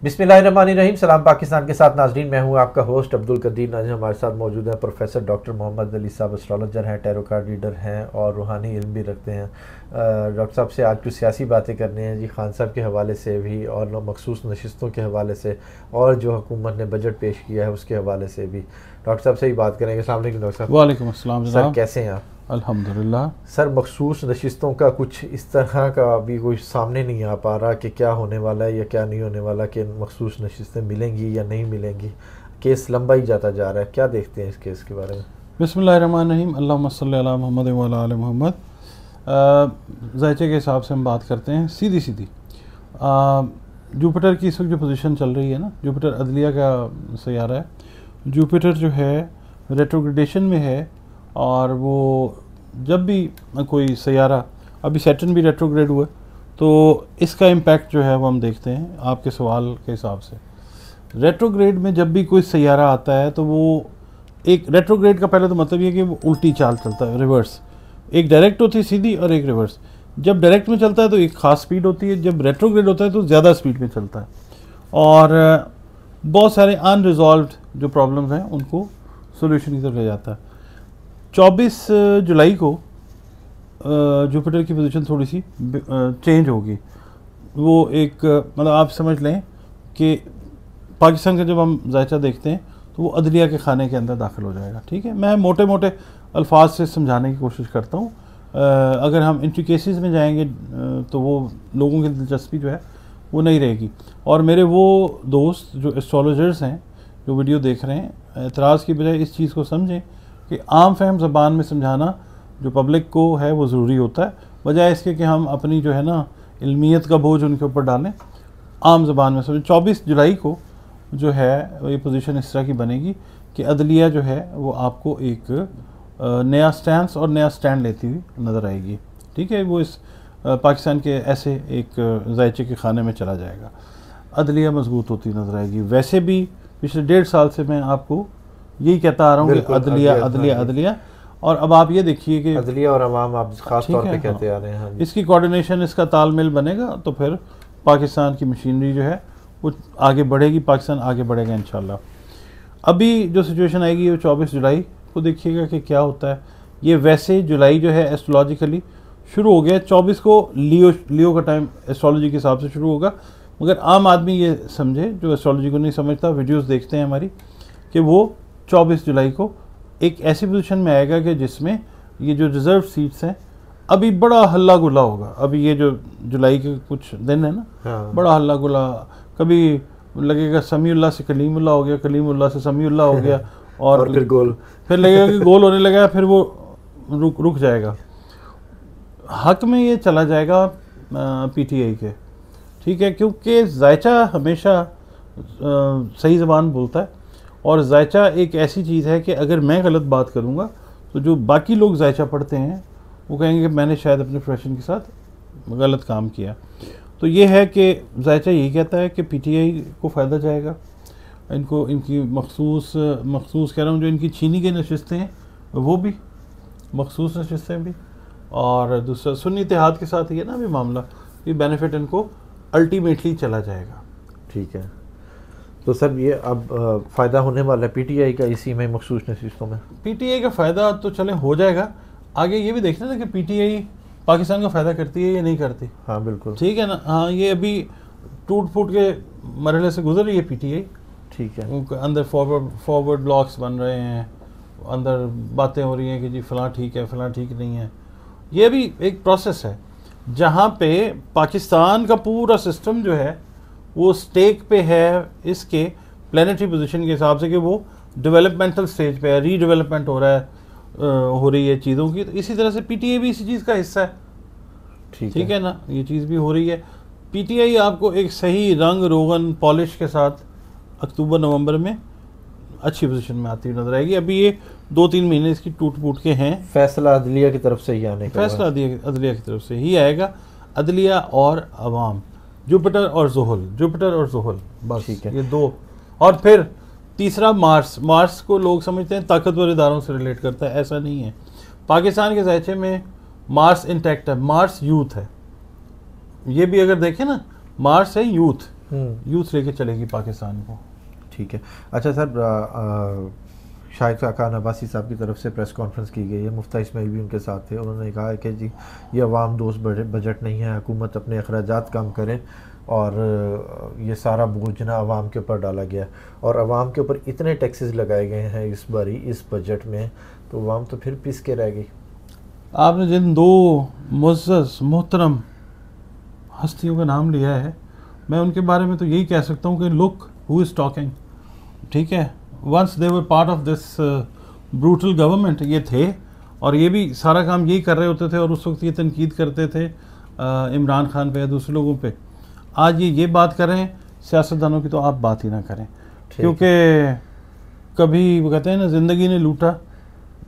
बिस्मिल्लाहिर्रहमानिर्रहीम। सलाम पाकिस्तान के साथ नाजरीन, मैं हूं आपका होस्ट अब्दुल कदीर। आज हमारे साथ मौजूद है प्रोफेसर डॉक्टर मोहम्मद अली साहब। एस्ट्रोलॉजर हैं, टैरो कार्ड रीडर हैं और रूहानी इल्म भी रखते हैं। डॉक्टर साहब से आज कुछ सियासी बातें करनी हैं जी, खान साहब के हवाले से भी और मखसूस नशिस्तों के हवाले से, और जो हुकूमत ने बजट पेश किया है उसके हवाले से भी डॉक्टर साहब से ही बात करेंगे। अस्सलाम वालेकुम डॉक्टर साहब। वालेकुम अस्सलाम सर, कैसे हैं आप? अल्हम्दुलिल्लाह। सर, मखसूस नशिस्तों का कुछ इस तरह का अभी कोई सामने नहीं आ पा रहा कि क्या होने वाला है या क्या नहीं होने वाला, कि मखसूस नशिस्तें मिलेंगी या नहीं मिलेंगी। केस लंबा ही जाता जा रहा है, क्या देखते हैं इस केस के बारे में? बिस्मिल्लाहिर्रहमानिर्रहीम, अल्लाहुम्मा सल्ली अला मुहम्मद व अला आलि मुहम्मद। ज़ायचे के हिसाब से हम बात करते हैं सीधी सीधी। जुपिटर की इस वक्त जो पोजीशन चल रही है ना, जुपिटर अदलिया का सैयारा है। जुपिटर जो है रेट्रोग्रेडेशन में है, और वो जब भी कोई सैयारा, अभी सैटर्न भी रेट्रोग्रेड हुआ, तो इसका इम्पैक्ट जो है वो हम देखते हैं आपके सवाल के हिसाब से। रेट्रोग्रेड में जब भी कोई सैयारा आता है तो वो एक रेट्रोग्रेड का पहले तो मतलब ये कि वो उल्टी चाल चलता है, रिवर्स। एक डायरेक्ट होती है सीधी और एक रिवर्स। जब डायरेक्ट में चलता है तो एक ख़ास स्पीड होती है, जब रेट्रोग्रेड होता है तो ज़्यादा स्पीड में चलता है, और बहुत सारे अनरिजॉल्व्ड जो प्रॉब्लम्स हैं उनको सोल्यूशन की तरफ ले जाता है। 24 जुलाई को जुपिटर की पोजीशन थोड़ी सी चेंज होगी। वो एक मतलब आप समझ लें कि पाकिस्तान का जब हम जायचा देखते हैं तो वो अदलिया के खाने के अंदर दाखिल हो जाएगा। ठीक है, मैं मोटे मोटे अल्फाज से समझाने की कोशिश करता हूँ। अगर हम इंट्रिकेसीज में जाएंगे तो वो लोगों की दिलचस्पी जो है वो नहीं रहेगी। और मेरे वो दोस्त जो एस्ट्रोलॉजर्स हैं जो वीडियो देख रहे हैं, एतराज़ की बजाय इस चीज़ को समझें कि आम फहम ज़बान में समझाना जो पब्लिक को है वो ज़रूरी होता है, बजाय इसके कि हम अपनी जो है ना इल्मियत का बोझ उनके ऊपर डालें। आम ज़बान में समझें। 24 जुलाई को जो है ये पोजीशन इस तरह की बनेगी कि अदलिया जो है वो आपको एक नया स्टैंस और नया स्टैंड लेती हुई नज़र आएगी। ठीक है, वो इस पाकिस्तान के ऐसे एक जायचे के खाने में चला जाएगा। अदलिया मजबूत होती नज़र आएगी। वैसे भी पिछले 1.5 साल से मैं आपको यही कहता आ रहा हूँ कि अदलिया अदलिया अदलिया, और अब आप ये देखिए कि अदलिया और अवाम आप खास तौर पे कहते आ रहे हैं। इसकी कोऑर्डिनेशन, इसका तालमेल बनेगा तो फिर पाकिस्तान की मशीनरी जो है वो आगे बढ़ेगी, पाकिस्तान आगे बढ़ेगा इंशाल्लाह। अभी जो सिचुएशन आएगी वो 24 जुलाई को देखिएगा कि क्या होता है। ये वैसे जुलाई जो है एस्ट्रोलॉजिकली शुरू हो गया। 24 को लियो का टाइम एस्ट्रोलॉजी के हिसाब से शुरू होगा, मगर आम आदमी ये समझे जो एस्ट्रोलॉजी को नहीं समझता, वीडियोज़ देखते हैं हमारी, कि वो 24 जुलाई को एक ऐसी पोजीशन में आएगा कि जिसमें ये जो रिज़र्व सीट्स हैं अभी बड़ा हल्ला गुल्ला होगा। अभी ये जो जुलाई के कुछ दिन है ना, हाँ। बड़ा हल्ला गुल्ला, कभी लगेगा समीउल्लाह से कलीमुल्लाह हो गया, कलीमुल्लाह से समीउल्लाह हो गया, और फिर गोल, फिर लगेगा कि गोल होने लगा, फिर वो रुक जाएगा। हक में ये चला जाएगा पीटीआई के। ठीक है, क्योंकि जायचा हमेशा सही ज़बान बोलता है, और जायचा एक ऐसी चीज़ है कि अगर मैं गलत बात करूँगा तो जो बाकी लोग जायचा पढ़ते हैं वो कहेंगे कि मैंने शायद अपने प्रोफेशन के साथ गलत काम किया। तो ये है कि जायचा यही कहता है कि पीटीआई को फ़ायदा जाएगा। इनको इनकी मखसूस कह रहा हूँ, जो इनकी छीनी की नशिस्तें हैं वो भी मखसूस नशिस्तें भी, और दूसरा सुन्नी इत्तेहाद के साथ ये ना भी मामला, ये बेनिफिट इनको अल्टीमेटली चला जाएगा। ठीक है, तो सर ये अब फ़ायदा होने वाला है पीटीआई का इसी में मखसूस नशिस्तों में? पीटीआई का फ़ायदा तो चले हो जाएगा। आगे ये भी देखना ना कि पीटीआई पाकिस्तान का फ़ायदा करती है या नहीं करती। हाँ बिल्कुल, ठीक है ना। हाँ, ये अभी टूट फूट के मरहले से गुजर रही है पीटीआई। ठीक है, उनके अंदर फॉरवर्ड ब्लॉक्स बन रहे हैं, अंदर बातें हो रही हैं कि जी फ़लाँ ठीक है, फ़लाँ ठीक नहीं है। ये भी एक प्रोसेस है जहाँ पे पाकिस्तान का पूरा सिस्टम जो है वो स्टेक पे है इसके प्लानिटरी पोजीशन के हिसाब से कि वो डेवलपमेंटल स्टेज पे है, रीडेवलपमेंट हो रही है चीज़ों की। तो इसी तरह से पीटीआई भी इसी चीज़ का हिस्सा है। ठीक है ना, ये चीज़ भी हो रही है। पीटीआई आपको एक सही रंग रोगन पॉलिश के साथ अक्टूबर नवंबर में अच्छी पोजीशन में आती हुई नजर आएगी। अभी ये 2-3 महीने इसकी टूट फूट के हैं। फैसला अदलिया की तरफ से ही आने का, फैसला अदलिया की तरफ से ही आएगा। अदलिया और अवाम, जुपिटर और जोहल, बस ये दो। और फिर तीसरा मार्स को लोग समझते हैं ताकतवर इदारों से रिलेट करता है, ऐसा नहीं है। पाकिस्तान के जायचे में मार्स इंटैक्ट है, मार्स यूथ है। ये भी अगर देखें ना, मार्स है यूथ, यूथ लेके चलेगी पाकिस्तान को। ठीक है। अच्छा सर, शाहिद खाकान अब्बासी साहब की तरफ से प्रेस कॉन्फ्रेंस की गई है, मुफ्ता इस्माइल भी उनके साथ थे। उन्होंने कहा है कि जी ये अवाम दोस्त बजट नहीं है, हुकूमत अपने अखराजात कम करे और ये सारा बोझ ना अवाम के ऊपर डाला गया और अवाम के ऊपर इतने टैक्सेस लगाए गए हैं इस बारी इस बजट में, तो अवाम तो फिर पिस के रह गई। आपने जिन दो मुअज़्ज़ज़ मोहतरम हस्तियों का नाम लिया है, मैं उनके बारे में तो यही कह सकता हूँ कि लुक हु इज़ टॉकिंग। ठीक है, once they were part of this brutal government, ये थे और ये भी सारा काम यही कर रहे होते थे और उस वक्त ये तनकीद करते थे इमरान खान पे या दूसरे लोगों पे। आज ये बात कर रहे हैं, सियासतदानों की तो आप बात ही ना करें, क्योंकि कभी वो कहते हैं ना, ज़िंदगी ने लूटा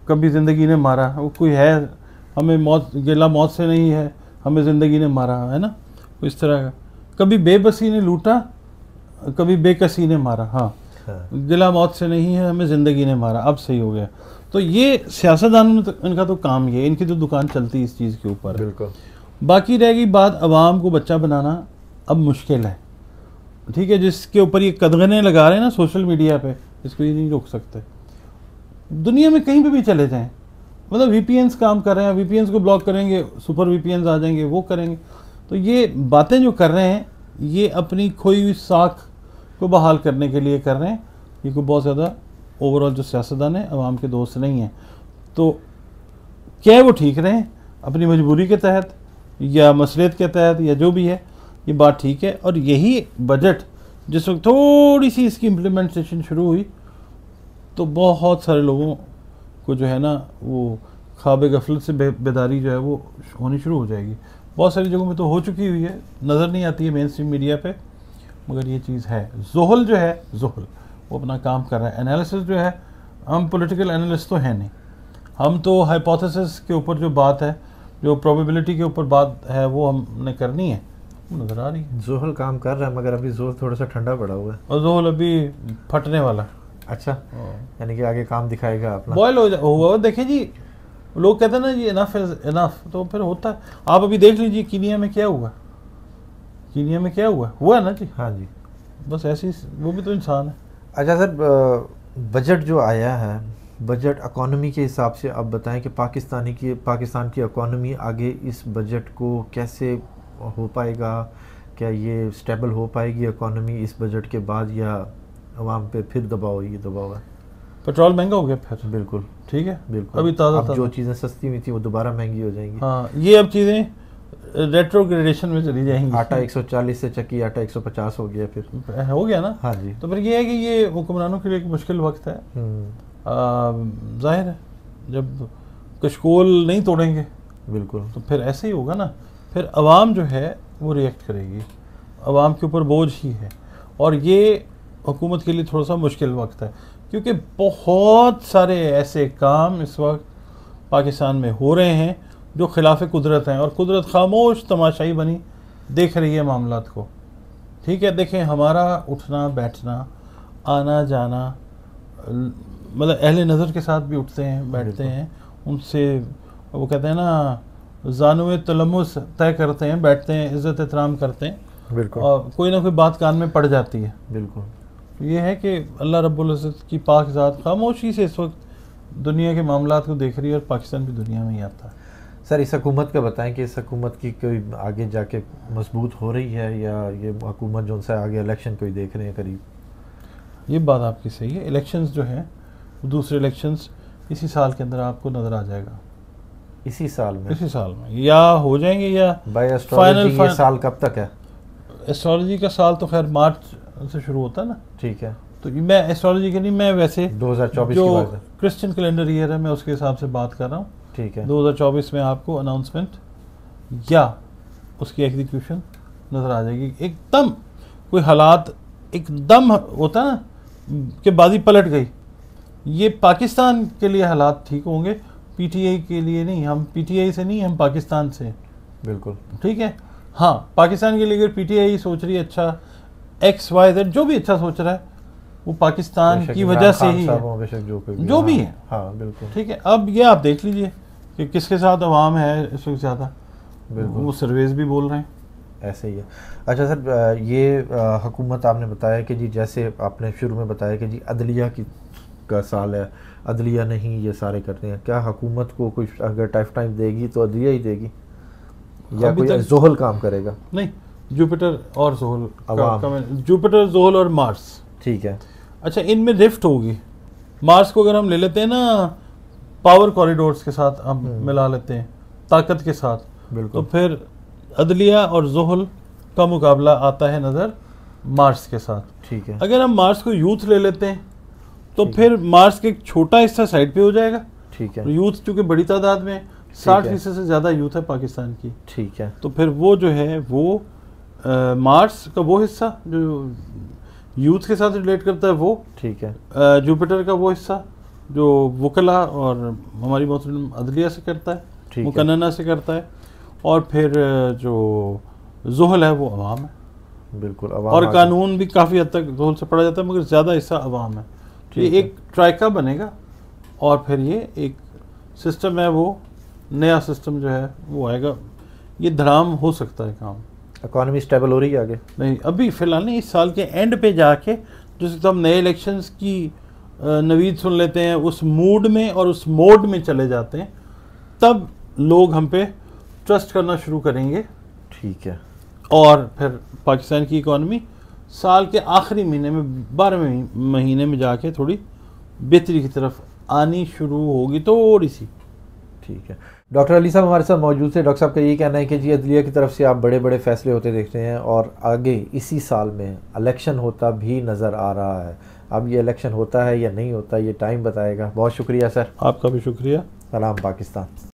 कभी ज़िंदगी ने मारा। वो कोई है, हमें मौत गिला मौत से नहीं है, हमें ज़िंदगी ने मारा, है ना, इस तरह का। कभी बेबसी ने लूटा कभी बेकसी ने मारा, हाँ, गिला मौत से नहीं है, हमें ज़िंदगी ने मारा। अब सही हो गया। तो ये सियासतदानों में तो इनका तो काम ये है, इनकी तो दुकान चलती है इस चीज़ के ऊपर। बिल्कुल। बाकी रहेगी बात, अवाम को बच्चा बनाना अब मुश्किल है। ठीक है, जिसके ऊपर ये कदगने लगा रहे हैं ना सोशल मीडिया पे, इसको ये नहीं रोक सकते। दुनिया में कहीं पे भी चले जाएं, मतलब वीपीएन्स काम कर रहे हैं, वीपीएन्स को ब्लॉक करेंगे, सुपर वीपीएन्स आ जाएंगे, वो करेंगे। तो ये बातें जो कर रहे हैं, ये अपनी खोई हुई साख को बहाल करने के लिए कर रहे हैं। ये कोई बहुत ज़्यादा ओवरऑल जो सियासतदान है अवाम के दोस्त नहीं हैं। तो क्या वो ठीक रहें अपनी मजबूरी के तहत या मसलियत के तहत या जो भी है, ये बात ठीक है। और यही बजट जिस वक्त थोड़ी सी इसकी इम्प्लीमेंटेशन शुरू हुई तो बहुत सारे लोगों को जो है ना वो ख्वाब गफलत से बेदारी जो है वो होनी शुरू हो जाएगी। बहुत सारी जगहों में तो हो चुकी हुई है, नज़र नहीं आती है मेन स्ट्रीम मीडिया पे, मगर ये चीज़ है। जोहल जो है, जोहल वो अपना काम कर रहा है। एनालिसिस जो है, हम पॉलिटिकल एनालिस्ट तो हैं नहीं, हम तो हाइपोथेसिस के ऊपर जो बात है, जो प्रोबेबिलिटी के ऊपर बात है, वो हमने करनी है, नज़र आ रही है। जोहल काम कर रहा है, मगर अभी जोहल थोड़ा सा ठंडा पड़ा हुआ है और जोहल अभी फटने वाला। अच्छा, यानी कि आगे काम दिखाएगा अपना, बॉयल हुआ। देखिए जी, लोग कहते हैं ना जी इनफ इज इनफ, तो फिर होता है। आप अभी देख लीजिए कीनिया में क्या हुआ, कीनिया में क्या हुआ है ना जी। हाँ जी, बस ऐसी, वो भी तो इंसान है। अच्छा सर, बजट जो आया है, बजट इकोनॉमी के हिसाब से आप बताएं कि पाकिस्तान की इकोनॉमी आगे इस बजट को कैसे हो पाएगा? क्या ये स्टेबल हो पाएगी इकोनॉमी इस बजट के बाद, या अवाम पे फिर दबाव है? पेट्रोल महंगा हो गया फिर। बिल्कुल ठीक है, बिल्कुल। अभी ताज़ा जो चीज़ें सस्ती हुई थी वो दोबारा महंगी हो जाएंगी। हाँ, ये अब चीज़ें रेट्रोग्रेडेशन में चली जाएंगी। आटा 140 से चक्की आटा 150 हो गया, फिर हो गया ना। हाँ जी। तो फिर ये है कि ये हुक्मरानों के लिए एक मुश्किल वक्त है। जाहिर है, जब कशकोल नहीं तोड़ेंगे बिल्कुल, तो फिर ऐसे ही होगा ना। फिर अवाम जो है वो रिएक्ट करेगी, अवाम के ऊपर बोझ ही है। और ये हुकूमत के लिए थोड़ा सा मुश्किल वक्त है, क्योंकि बहुत सारे ऐसे काम इस वक्त पाकिस्तान में हो रहे हैं जो खिलाफ कुदरत हैं, और कुदरत खामोश तमाशाई बनी देख रही है मामलात को। ठीक है, देखें, हमारा उठना बैठना आना जाना, मतलब अहले नज़र के साथ भी उठते हैं बैठते हैं, उनसे वो कहते हैं ना जानुए तलमुस तय करते हैं, बैठते हैं, इज़्ज़त एहतराम करते हैं, बिल्कुल, और कोई ना कोई बात कान में पड़ जाती है। बिल्कुल। तो ये है कि अल्लाह रब्बुल इज़्ज़त की पाक ज़ात खामोशी से इस वक्त दुनिया के मामलात को देख रही है, और पाकिस्तान भी दुनिया में ही आता है। सर, इस हुकूमत का बताएं कि इस हुकूमत की कोई आगे जाके मजबूत हो रही है, या ये हुकूमत जो उनसे आगे इलेक्शन कोई देख रहे हैं करीब? ये बात आपकी सही है। इलेक्शंस जो हैं, दूसरे इलेक्शंस इसी साल के अंदर आपको नज़र आ जाएगा। इसी साल में? इसी साल में या हो जाएंगे, या बाय एस्ट्रोलॉजी ये साल कब तक है? एस्ट्रोलॉजी का साल तो खैर मार्च से शुरू होता है ना। ठीक है, तो मैं एस्ट्रोलॉजी के नहीं, मैं वैसे 2024 जो की बात है, क्रिश्चियन कैलेंडर ईयर है, मैं उसके हिसाब से बात कर रहा हूँ। ठीक है, 2024 में आपको अनाउंसमेंट या उसकी एग्जीक्यूशन नज़र आ जाएगी। एकदम कोई हालात एकदम होता ना कि बाजी पलट गई, ये पाकिस्तान के लिए हालात ठीक होंगे, पीटीआई के लिए नहीं। हम पीटीआई से नहीं, हम पाकिस्तान से। बिल्कुल, ठीक है। हाँ, पाकिस्तान के लिए अगर पीटीआई सोच रही है अच्छा, XYZ जो भी अच्छा सोच रहा है, वो पाकिस्तान की वजह से ही है, जो भी है। हाँ, बिल्कुल, ठीक है। अब ये आप देख लीजिए कि किसके साथ अवाम है इस वक्त ज़्यादा, वो सर्वेज भी बोल रहे हैं ऐसे ही है। अच्छा सर, ये हुकूमत आपने बताया कि जी, जैसे आपने शुरू में बताया कि जी अदलिया की का साल है, अदलिया नहीं ये सारे करते हैं, क्या हुकूमत को कुछ अगर टाइम देगी तो अदलिया ही देगी या अभी कोई तक जोहल काम करेगा? नहीं, जुपिटर और जोहल अवाम। जुपिटर, जोहल और मार्स। ठीक है। अच्छा, इनमें रिफ्ट होगी। मार्स को अगर हम ले लेते हैं ना, पावर कॉरिडोर्स के साथ हम मिला लेते हैं, ताकत के साथ, तो बिल्कुल। फिर अदलिया और जोहल का मुकाबला आता है नज़र मार्स के साथ। ठीक है। अगर हम मार्स को यूथ ले लेते हैं तो ठीक फिर मार्स के एक छोटा हिस्सा साइड पे हो जाएगा। ठीक है। यूथ चूंकि बड़ी तादाद में 60% से ज़्यादा यूथ है पाकिस्तान की, ठीक है। तो फिर वो जो है वो मार्स का वो हिस्सा जो यूथ के साथ रिलेट करता है वो, ठीक है। जुपिटर का वो हिस्सा जो वकला और हमारी मोहतरम अदलिया से करता है, ठीक है। मुकन्नना से करता है, और फिर जो जोहल है वो अवाम है। बिल्कुल। अवाम और आगे। कानून भी काफ़ी हद तक जोहल से पढ़ा जाता है, मगर ज़्यादा हिस्सा अवाम है। तो ये ठीक है। एक ट्राइका बनेगा और फिर ये एक सिस्टम है, वो नया सिस्टम जो है वो आएगा। ये धड़ाम हो सकता है काम। इकॉनमी स्टेबल हो रही है आगे? नहीं, अभी फ़िलहाल नहीं, इस साल के एंड पे जाके जैसे हम नए इलेक्शंस की नवीद सुन लेते हैं, उस मूड में और उस मोड में चले जाते हैं, तब लोग हम पे ट्रस्ट करना शुरू करेंगे। ठीक है। और फिर पाकिस्तान की इकॉनमी साल के आखिरी महीने में, 12वें महीने में जाके थोड़ी बेहतरी की तरफ आनी शुरू होगी, थोड़ी सी। ठीक है। डॉक्टर अली साहब हमारे साथ मौजूद थे। डॉक्टर साहब का यही कहना है कि जी अदलिया की तरफ से आप बड़े बड़े फैसले होते देखते हैं और आगे इसी साल में इलेक्शन होता भी नज़र आ रहा है। अब ये इलेक्शन होता है या नहीं होता, ये टाइम बताएगा। बहुत शुक्रिया सर। आपका भी शुक्रिया। सलाम पाकिस्तान।